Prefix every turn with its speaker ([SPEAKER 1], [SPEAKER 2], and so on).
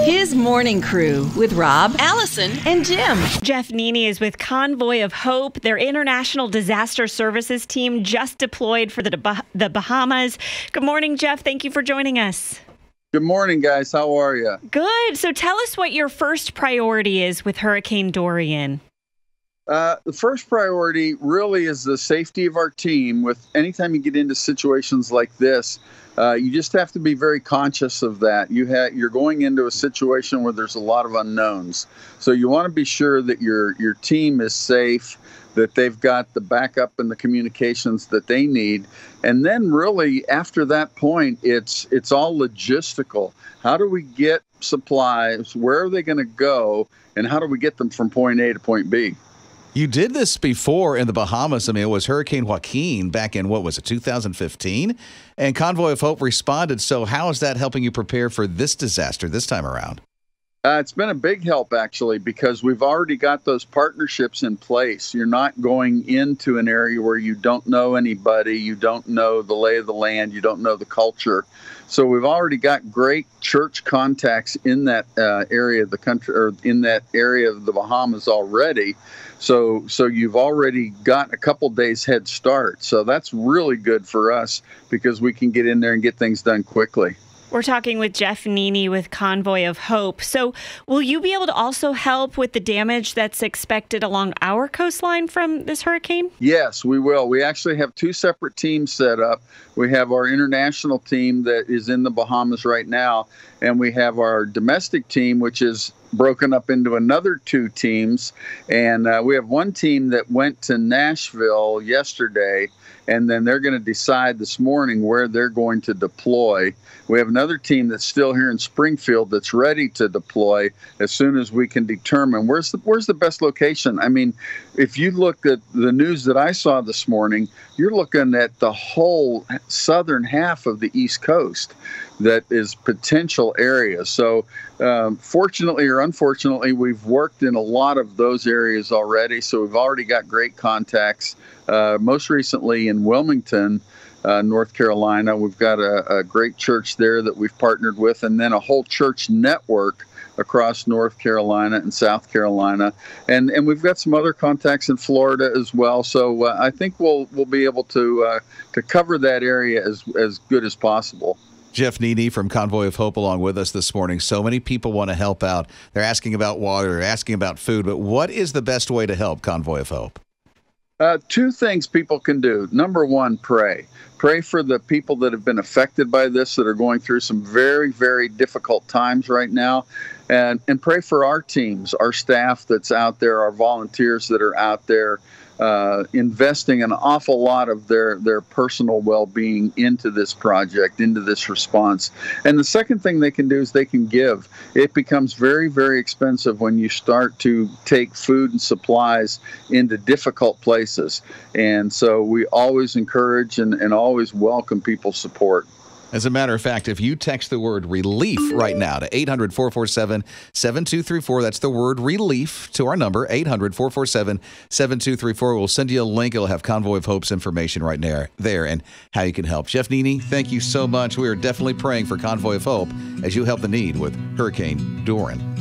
[SPEAKER 1] His morning crew with Rob, Allison, and Jim.
[SPEAKER 2] Jeff Nene is with Convoy of Hope. Their international disaster services team just deployed for the Bahamas. Good morning, Jeff. Thank you for joining us.
[SPEAKER 3] Good morning, guys. How are you?
[SPEAKER 2] Good. So tell us what your first priority is with Hurricane Dorian.
[SPEAKER 3] The first priority really is the safety of our team. With anytime you get into situations like this, you just have to be very conscious of that. You're going into a situation where there's a lot of unknowns. So you want to be sure that your team is safe, that they've got the backup and the communications that they need. And then really after that point, it's all logistical. How do we get supplies? Where are they going to go? And how do we get them from point A to point B?
[SPEAKER 4] You did this before in the Bahamas. I mean, it was Hurricane Joaquin back in, 2015? And Convoy of Hope responded. So how is that helping you prepare for this disaster this time around?
[SPEAKER 3] It's been a big help, actually, because we've already got those partnerships in place. You're not going into an area where you don't know anybody, you don't know the lay of the land, you don't know the culture. So we've already got great church contacts in that area of the country, or in that area of the Bahamas already. So you've already got a couple days head start. So that's really good for us because we can get in there and get things done quickly.
[SPEAKER 2] We're talking with Jeff Nene with Convoy of Hope. So will you be able to also help with the damage that's expected along our coastline from this hurricane?
[SPEAKER 3] Yes, we will. We actually have two separate teams set up. We have our international team that is in the Bahamas right now, and we have our domestic team, which is broken up into another two teams. And we have one team that went to Nashville yesterday, and then they're going to decide this morning where they're going to deploy. We have another team that's still here in Springfield that's ready to deploy as soon as we can determine where's the best location. I mean, if you look at the news that I saw this morning, you're looking at the whole southern half of the East Coast that is potential areas. So fortunately or unfortunately, we've worked in a lot of those areas already. So we've already got great contacts, most recently in Wilmington, North Carolina. We've got a great church there that we've partnered with, and then a whole church network across North Carolina and South Carolina. And we've got some other contacts in Florida as well. So I think we'll be able to cover that area as good as possible.
[SPEAKER 4] Jeff Nene from Convoy of Hope along with us this morning. So many people want to help out. They're asking about water, they're asking about food, but what is the best way to help Convoy of Hope?
[SPEAKER 3] Two things people can do. Number one, pray. Pray for the people that have been affected by this, that are going through some very, very difficult times right now. And pray for our teams, our staff that's out there, our volunteers that are out there, investing an awful lot of their personal well-being into this project, into this response. And the second thing they can do is they can give. It becomes very, very expensive when you start to take food and supplies into difficult places. And so we always encourage and always welcome people's support.
[SPEAKER 4] As a matter of fact, if you text the word relief right now to 800-447-7234, that's the word relief to our number, 800-447-7234. We'll send you a link. It'll have Convoy of Hope's information right there and how you can help. Jeff Nene, thank you so much. We are definitely praying for Convoy of Hope as you help the need with Hurricane Dorian.